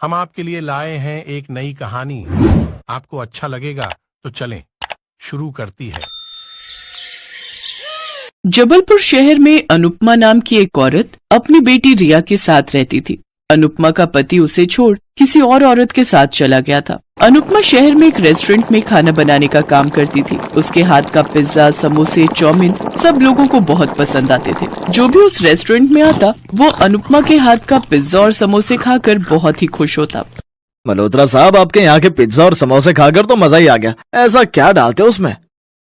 हम आपके लिए लाए हैं एक नई कहानी। आपको अच्छा लगेगा तो चलें, शुरू करती है। जबलपुर शहर में अनुपमा नाम की एक औरत अपनी बेटी रिया के साथ रहती थी। अनुपमा का पति उसे छोड़ किसी और औरत के साथ चला गया था। अनुपमा शहर में एक रेस्टोरेंट में खाना बनाने का काम करती थी। उसके हाथ का पिज्जा, समोसे, चाउमीन सब लोगों को बहुत पसंद आते थे। जो भी उस रेस्टोरेंट में आता वो अनुपमा के हाथ का पिज्जा और समोसे खाकर बहुत ही खुश होता। मल्होत्रा साहब, आपके यहाँ के पिज्जा और समोसे खाकर तो मजा ही आ गया। ऐसा क्या डालते हो उसमें?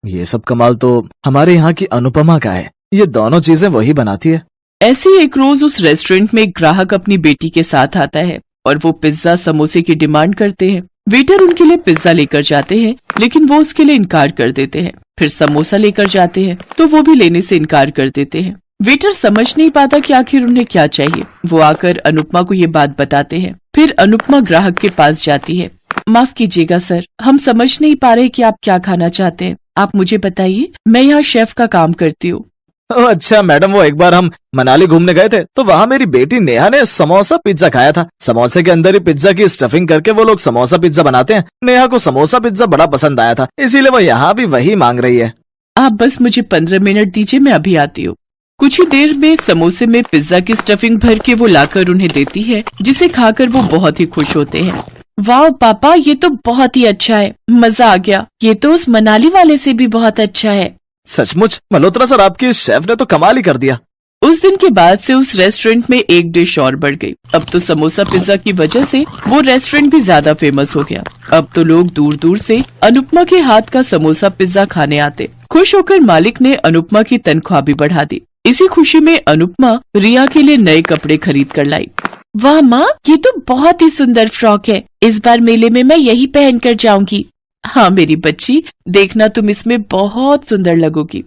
ये सब कमाल तो हमारे यहाँ की अनुपमा का है। ये दोनों चीजें वही बनाती है। ऐसे एक रोज उस रेस्टोरेंट में एक ग्राहक अपनी बेटी के साथ आता है और वो पिज्जा समोसे की डिमांड करते हैं। वेटर उनके लिए पिज्जा लेकर जाते हैं, लेकिन वो उसके लिए इनकार कर देते हैं। फिर समोसा लेकर जाते हैं तो वो भी लेने से इनकार कर देते हैं। वेटर समझ नहीं पाता कि आखिर उन्हें क्या चाहिए। वो आकर अनुपमा को ये बात बताते हैं। फिर अनुपमा ग्राहक के पास जाती है। माफ कीजिएगा सर, हम समझ नहीं पा रहे कि आप क्या खाना चाहते हैं। आप मुझे बताइए, मैं यहाँ शेफ का काम करती हूँ। अच्छा मैडम, वो एक बार हम मनाली घूमने गए थे तो वहाँ मेरी बेटी नेहा ने समोसा पिज्जा खाया था। समोसे के अंदर ही पिज्जा की स्टफिंग करके वो लोग समोसा पिज्जा बनाते हैं। नेहा को समोसा पिज्जा बड़ा पसंद आया था, इसीलिए वो यहाँ भी वही मांग रही है। आप बस मुझे 15 मिनट दीजिए, मैं अभी आती हूँ। कुछ ही देर में समोसे में पिज्जा की स्टफिंग भर के वो लाकर उन्हें देती है, जिसे खाकर वो बहुत ही खुश होते हैं। वाह पापा, ये तो बहुत ही अच्छा है, मजा आ गया। ये तो उस मनाली वाले से भी बहुत अच्छा है। सचमुच मल्होत्रा सर, आपके शेफ ने तो कमाल ही कर दिया। उस दिन के बाद से उस रेस्टोरेंट में एक डिश और बढ़ गई। अब तो समोसा पिज्जा की वजह से वो रेस्टोरेंट भी ज्यादा फेमस हो गया। अब तो लोग दूर दूर से अनुपमा के हाथ का समोसा पिज्जा खाने आते। खुश होकर मालिक ने अनुपमा की तनख्वाह भी बढ़ा दी। इसी खुशी में अनुपमा रिया के लिए नए कपड़े खरीद कर लाई। वाह माँ, ये तो बहुत ही सुंदर फ्रॉक है। इस बार मेले में मैं यही पहन कर जाऊंगी। हाँ मेरी बच्ची, देखना तुम इसमें बहुत सुंदर लगोगी।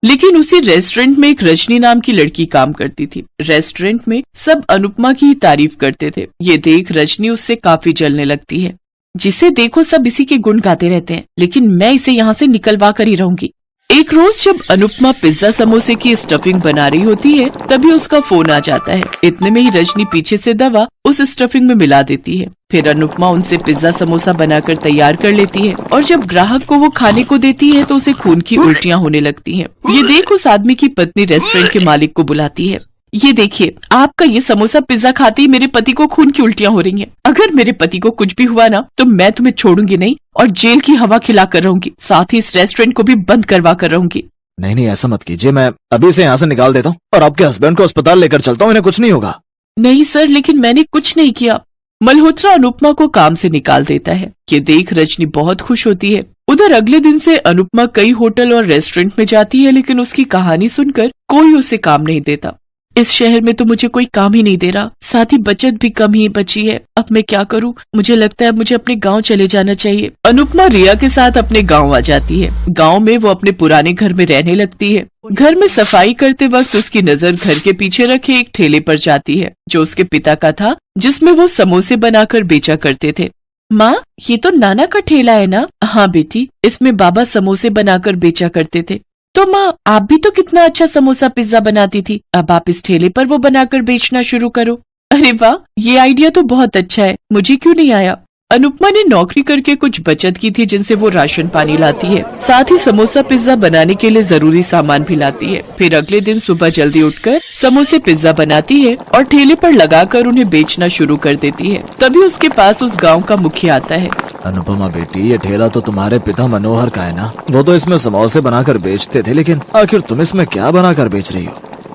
लेकिन उसी रेस्टोरेंट में एक रजनी नाम की लड़की काम करती थी। रेस्टोरेंट में सब अनुपमा की तारीफ करते थे। ये देख रजनी उससे काफी जलने लगती है। जिसे देखो सब इसी के गुण गाते रहते हैं, लेकिन मैं इसे यहाँ से निकलवा कर ही रहूंगी। एक रोज जब अनुपमा पिज्जा समोसे की स्टफिंग बना रही होती है, तभी उसका फोन आ जाता है। इतने में ही रजनी पीछे से दवा उस स्टफिंग में मिला देती है। फिर अनुपमा उनसे पिज्जा समोसा बनाकर तैयार कर लेती है और जब ग्राहक को वो खाने को देती है तो उसे खून की उल्टियाँ होने लगती हैं। ये देख उस आदमी की पत्नी रेस्टोरेंट के मालिक को बुलाती है। ये देखिए, आपका ये समोसा पिज्जा खाते ही मेरे पति को खून की उल्टियाँ हो रही हैं। अगर मेरे पति को कुछ भी हुआ ना तो मैं तुम्हें छोड़ूंगी नहीं और जेल की हवा खिला कर रहूंगी, साथ ही इस रेस्टोरेंट को भी बंद करवा कर रहूंगी। नहीं नहीं, ऐसा मत कीजिए, मैं अभी से यहाँ से निकाल देता हूँ और आपके हस्बैंड को अस्पताल लेकर चलता हूँ, इन्हें कुछ नहीं होगा। नहीं सर, लेकिन मैंने कुछ नहीं किया। मल्होत्रा अनुपमा को काम से निकाल देता है। ये देख रजनी बहुत खुश होती है। उधर अगले दिन से अनुपमा कई होटल और रेस्टोरेंट में जाती है, लेकिन उसकी कहानी सुनकर कोई उसे काम नहीं देता। इस शहर में तो मुझे कोई काम ही नहीं दे रहा, साथ ही बचत भी कम ही बची है। अब मैं क्या करूं? मुझे लगता है मुझे अपने गांव चले जाना चाहिए। अनुपमा रिया के साथ अपने गांव आ जाती है। गांव में वो अपने पुराने घर में रहने लगती है। घर में सफाई करते वक्त उसकी नजर घर के पीछे रखे एक ठेले पर जाती है, जो उसके पिता का था, जिसमें वो समोसे बनाकर बेचा करते थे। माँ, ये तो नाना का ठेला है ना? हाँ बेटी, इसमें बाबा समोसे बनाकर बेचा करते थे। तो माँ, आप भी तो कितना अच्छा समोसा पिज्जा बनाती थी। अब आप इस ठेले पर वो बनाकर बेचना शुरू करो। अरे वाह, ये आइडिया तो बहुत अच्छा है, मुझे क्यों नहीं आया? अनुपमा ने नौकरी करके कुछ बचत की थी, जिनसे वो राशन पानी लाती है, साथ ही समोसा पिज्जा बनाने के लिए जरूरी सामान भी लाती है। फिर अगले दिन सुबह जल्दी उठकर समोसे पिज्जा बनाती है और ठेले पर लगाकर उन्हें बेचना शुरू कर देती है। तभी उसके पास उस गाँव का मुखिया आता है। अनुपमा बेटी, ये ठेला तो तुम्हारे पिता मनोहर का है ना? वो तो इसमें समोसे बनाकर बेचते थे, लेकिन आखिर तुम इसमें क्या बनाकर बेच रही हो?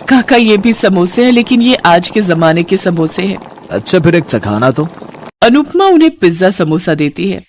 काका, ये भी समोसे है, लेकिन ये आज के जमाने के समोसे है। अच्छा, फिर एक चखाना तो। अनुपमा उन्हें पिज्जा समोसा देती है।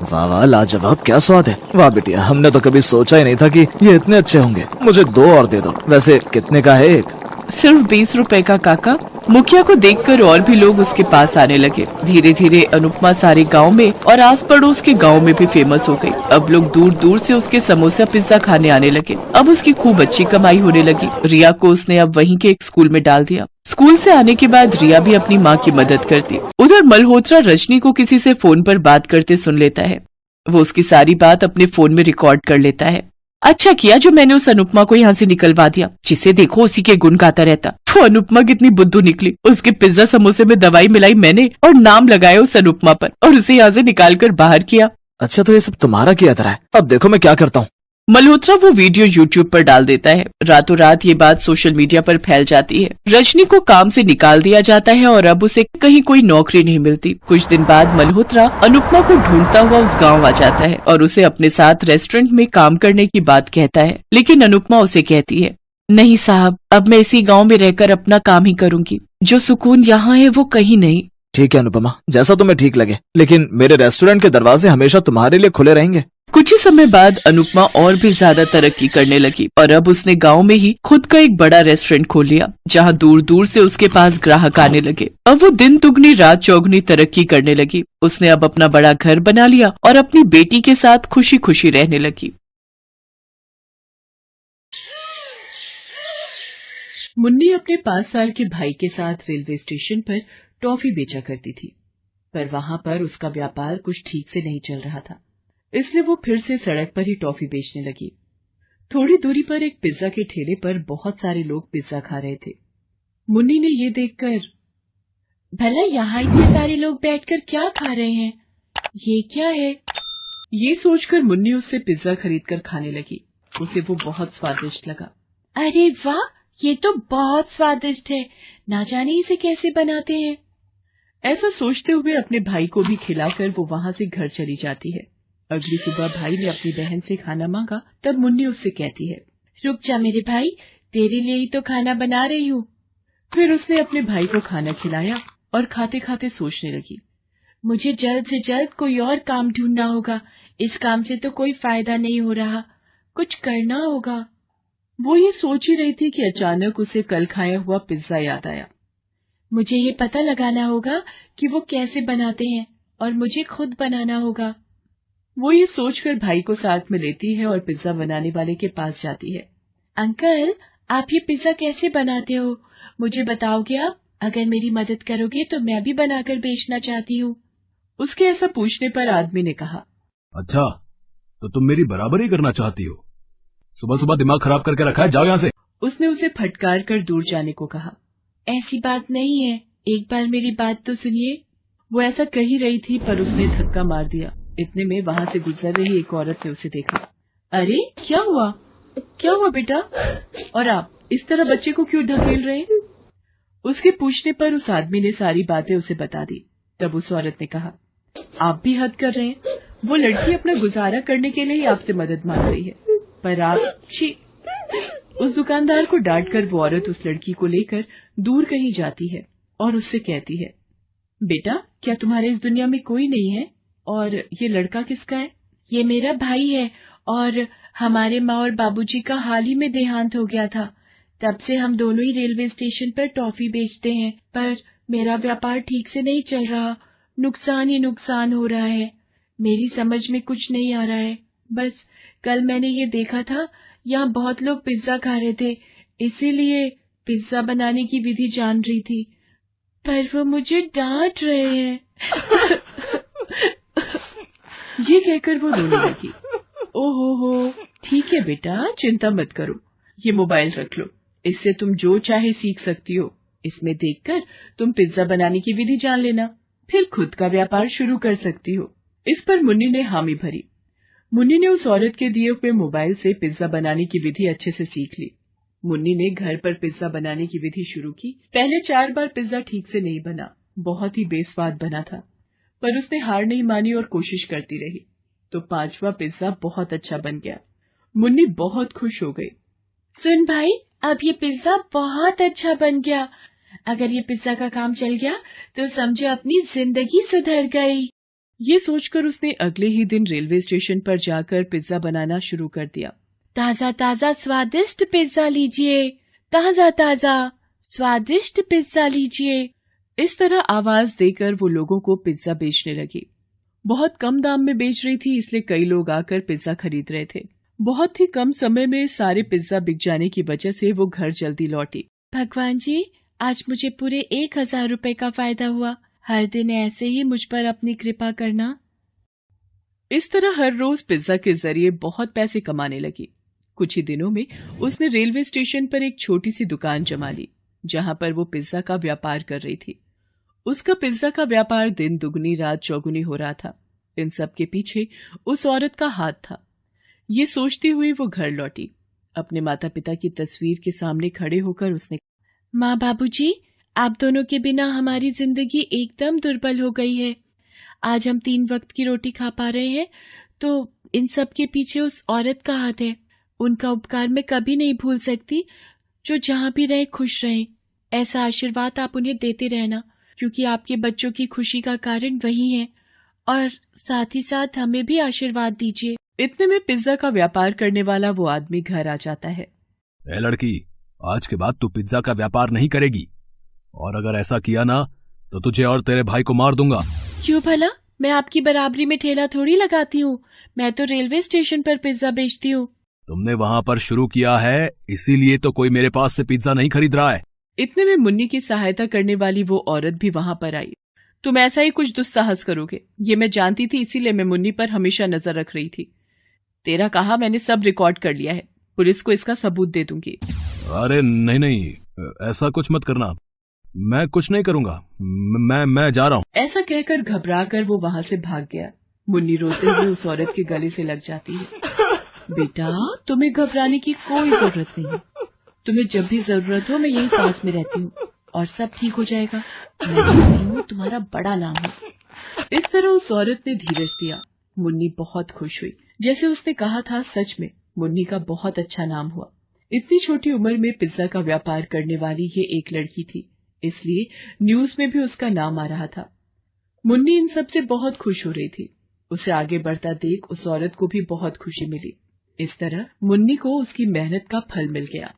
वाह वाह, लाजवाब, क्या स्वाद है। वाह बिटिया, हमने तो कभी सोचा ही नहीं था कि ये इतने अच्छे होंगे। मुझे 2 और दे दो। वैसे कितने का है एक? सिर्फ 20 रुपए का काका। मुखिया को देखकर और भी लोग उसके पास आने लगे। धीरे धीरे अनुपमा सारे गांव में और आस पड़ोस के गांव में भी फेमस हो गई। अब लोग दूर दूर से उसके समोसा पिज्जा खाने आने लगे। अब उसकी खूब अच्छी कमाई होने लगी। रिया को उसने अब वहीं के एक स्कूल में डाल दिया। स्कूल से आने के बाद रिया भी अपनी माँ की मदद करती। उधर मल्होत्रा रजनी को किसी से फोन पर बात करते सुन लेता है। वो उसकी सारी बात अपने फोन में रिकॉर्ड कर लेता है। अच्छा किया जो मैंने उस अनुपमा को यहाँ से निकलवा दिया, जिसे देखो उसी के गुण गाता रहता। वो अनुपमा कितनी बुद्धू निकली, उसके पिज्जा समोसे में दवाई मिलाई मैंने और नाम लगाया उस अनुपमा पर और उसे यहाँ से निकाल कर बाहर किया। अच्छा तो ये सब तुम्हारा किया तरह है, अब देखो मैं क्या करता हूँ। मल्होत्रा वो वीडियो YouTube पर डाल देता है। रातों रात ये बात सोशल मीडिया पर फैल जाती है। रजनी को काम से निकाल दिया जाता है और अब उसे कहीं कोई नौकरी नहीं मिलती। कुछ दिन बाद मल्होत्रा अनुपमा को ढूंढता हुआ उस गांव आ जाता है और उसे अपने साथ रेस्टोरेंट में काम करने की बात कहता है, लेकिन अनुपमा उसे कहती है, नहीं साहब, अब मैं इसी गाँव में रहकर अपना काम ही करूंगी, जो सुकून यहाँ है वो कहीं नहीं। ठीक है अनुपमा, जैसा तुम्हें ठीक लगे, लेकिन मेरे रेस्टोरेंट के दरवाजे हमेशा तुम्हारे लिए खुले रहेंगे। कुछ ही समय बाद अनुपमा और भी ज्यादा तरक्की करने लगी और अब उसने गांव में ही खुद का एक बड़ा रेस्टोरेंट खोल लिया, जहां दूर दूर से उसके पास ग्राहक आने लगे। अब वो दिन दुगनी रात चौगुनी तरक्की करने लगी। उसने अब अपना बड़ा घर बना लिया और अपनी बेटी के साथ खुशी खुशी रहने लगी। मुन्नी अपने 5 साल के भाई के साथ रेलवे स्टेशन पर टॉफी बेचा करती थी, पर वहां पर उसका व्यापार कुछ ठीक से नहीं चल रहा था, इसलिए वो फिर से सड़क पर ही टॉफी बेचने लगी। थोड़ी दूरी पर एक पिज्जा के ठेले पर बहुत सारे लोग पिज्जा खा रहे थे। मुन्नी ने ये देखकर, भला यहाँ इतने सारे लोग बैठकर क्या खा रहे हैं, ये क्या है, ये सोचकर मुन्नी उससे पिज्जा खरीदकर खाने लगी। उसे वो बहुत स्वादिष्ट लगा। अरे वाह, ये तो बहुत स्वादिष्ट है, ना जाने इसे कैसे बनाते हैं। ऐसा सोचते हुए अपने भाई को भी खिलाकर वो वहां से घर चली जाती है। अगली सुबह भाई ने अपनी बहन से खाना मांगा, तब मुन्नी उससे कहती है, रुक जा मेरे भाई, तेरे लिए ही तो खाना बना रही हूँ। फिर उसने अपने भाई को खाना खिलाया और खाते खाते सोचने लगी, मुझे जल्द से जल्द कोई और काम ढूंढना होगा, इस काम से तो कोई फायदा नहीं हो रहा, कुछ करना होगा। वो ये सोच ही रही थी कि अचानक उसे कल खाया हुआ पिज्जा याद आया। मुझे ये पता लगाना होगा कि वो कैसे बनाते हैं और मुझे खुद बनाना होगा। वो ये सोचकर भाई को साथ में लेती है और पिज्जा बनाने वाले के पास जाती है। अंकल, आप ये पिज्जा कैसे बनाते हो, मुझे बताओगे आप? अगर मेरी मदद करोगे तो मैं भी बनाकर बेचना चाहती हूँ। उसके ऐसा पूछने पर आदमी ने कहा, अच्छा, तो तुम मेरी बराबरी करना चाहती हो? सुबह सुबह दिमाग खराब करके रखा है, जाओ यहाँ से। उसने उसे फटकार कर दूर जाने को कहा। ऐसी बात नहीं है, एक बार मेरी बात तो सुनिए। वो ऐसा कह ही रही थी पर उसने धक्का मार दिया। इतने में वहां से गुजर रही एक औरत ने उसे देखा। अरे क्या हुआ, क्या हुआ बेटा, और आप इस तरह बच्चे को क्यों ढकेल रहे हैं? उसके पूछने पर उस आदमी ने सारी बातें उसे बता दी। तब उस औरत ने कहा, आप भी हद कर रहे हैं, वो लड़की अपना गुजारा करने के लिए ही आपसे मदद मांग रही है, पर आप छी। उस दुकानदार को डांटकर वो औरत उस लड़की को लेकर दूर कहीं जाती है और उससे कहती है, बेटा क्या तुम्हारे इस दुनिया में कोई नहीं है, और ये लड़का किसका है? ये मेरा भाई है और हमारे माँ और बाबूजी का हाल ही में देहांत हो गया था, तब से हम दोनों ही रेलवे स्टेशन पर टॉफी बेचते हैं, पर मेरा व्यापार ठीक से नहीं चल रहा, नुकसान ही नुकसान हो रहा है, मेरी समझ में कुछ नहीं आ रहा है। बस कल मैंने ये देखा था, यहाँ बहुत लोग पिज्जा खा रहे थे, इसीलिए पिज्जा बनाने की विधि जान रही थी, पर वो मुझे डांट रहे हैं। ये कहकर वो रोने लगी। ओहो हो, ठीक है बेटा, चिंता मत करो, ये मोबाइल रख लो, इससे तुम जो चाहे सीख सकती हो, इसमें देखकर तुम पिज्जा बनाने की विधि जान लेना, फिर खुद का व्यापार शुरू कर सकती हो। इस पर मुन्नी ने हामी भरी। मुन्नी ने उस औरत के दिए हुए मोबाइल से पिज्जा बनाने की विधि अच्छे से सीख ली। मुन्नी ने घर पर पिज्जा बनाने की विधि शुरू की। पहले 4 बार पिज्जा ठीक से नहीं बना, बहुत ही बेस्वाद बना था, पर उसने हार नहीं मानी और कोशिश करती रही, तो 5वां पिज्जा बहुत अच्छा बन गया। मुन्नी बहुत खुश हो गई। सुन भाई, अब ये पिज्जा बहुत अच्छा बन गया, अगर ये पिज्जा का काम चल गया तो समझो अपनी जिंदगी सुधर गई। ये सोचकर उसने अगले ही दिन रेलवे स्टेशन पर जाकर पिज्जा बनाना शुरू कर दिया। ताजा ताजा स्वादिष्ट पिज्जा लीजिए, ताजा ताजा स्वादिष्ट पिज्जा लीजिए। इस तरह आवाज देकर वो लोगों को पिज्जा बेचने लगी। बहुत कम दाम में बेच रही थी, इसलिए कई लोग आकर पिज्जा खरीद रहे थे। बहुत ही कम समय में सारे पिज्जा बिक जाने की वजह से वो घर जल्दी लौटी। भगवान जी, आज मुझे पूरे 1000 रुपए का फायदा हुआ, हर दिन ऐसे ही मुझ पर अपनी कृपा करना। इस तरह हर रोज पिज्जा के जरिए बहुत पैसे कमाने लगी। कुछ ही दिनों में उसने रेलवे स्टेशन पर एक छोटी सी दुकान जमा ली, जहां पर वो पिज्जा का व्यापार कर रही थी। उसका पिज्जा का व्यापार दिन दुगनी रात चौगुनी हो रहा था। इन सब के पीछे उस औरत का हाथ था। ये सोचती हुई वो घर लौटी। अपने माता पिता की तस्वीर के सामने खड़े होकर उसने, माँ बाबूजी, आप दोनों के बिना हमारी जिंदगी एकदम दुर्बल हो गई है। आज हम 3 वक्त की रोटी खा पा रहे हैं तो इन सब के पीछे उस औरत का हाथ है। उनका उपकार मैं कभी नहीं भूल सकती। जो जहां भी रहे खुश रहें, ऐसा आशीर्वाद आप उन्हें देते रहना, क्योंकि आपके बच्चों की खुशी का कारण वही है, और साथ ही साथ हमें भी आशीर्वाद दीजिए। इतने में पिज्जा का व्यापार करने वाला वो आदमी घर आ जाता है। ए लड़की, आज के बाद तू पिज्जा का व्यापार नहीं करेगी, और अगर ऐसा किया ना तो तुझे और तेरे भाई को मार दूंगा। क्यों भला? मैं आपकी बराबरी में ठेला थोड़ी लगाती हूँ। मैं तो रेलवे स्टेशन पर पिज्जा बेचती हूँ। तुमने वहां पर शुरू किया है, इसीलिए तो कोई मेरे पास से पिज्जा नहीं खरीद रहा है। इतने में मुन्नी की सहायता करने वाली वो औरत भी वहां पर आई। तुम ऐसा ही कुछ दुस्साहस करोगे, ये मैं जानती थी, इसीलिए मैं मुन्नी पर हमेशा नजर रख रही थी। तेरा कहा मैंने सब रिकॉर्ड कर लिया है, पुलिस को इसका सबूत दे दूंगी। अरे नहीं नहीं, ऐसा कुछ मत करना, मैं कुछ नहीं करूंगा, मैं जा रहा हूँ। ऐसा कहकर घबरा कर वो वहां से भाग गया। मुन्नी रोते हुए उस औरत के गले से लग जाती है। बेटा, तुम्हें घबराने की कोई जरूरत नहीं। तुम्हें जब भी जरूरत हो मैं यहीं पास में रहती हूँ और सब ठीक हो जाएगा। मैं जानती हूँ तुम्हारा बड़ा नाम है। इस तरह उस औरत ने धीरज दिया। मुन्नी बहुत खुश हुई। जैसे उसने कहा था, सच में मुन्नी का बहुत अच्छा नाम हुआ। इतनी छोटी उम्र में पिज्जा का व्यापार करने वाली ये एक लड़की थी, इसलिए न्यूज में भी उसका नाम आ रहा था। मुन्नी इन सब से बहुत खुश हो रही थी। उसे आगे बढ़ता देख उस औरत को भी बहुत खुशी मिली। इस तरह मुन्नी को उसकी मेहनत का फल मिल गया।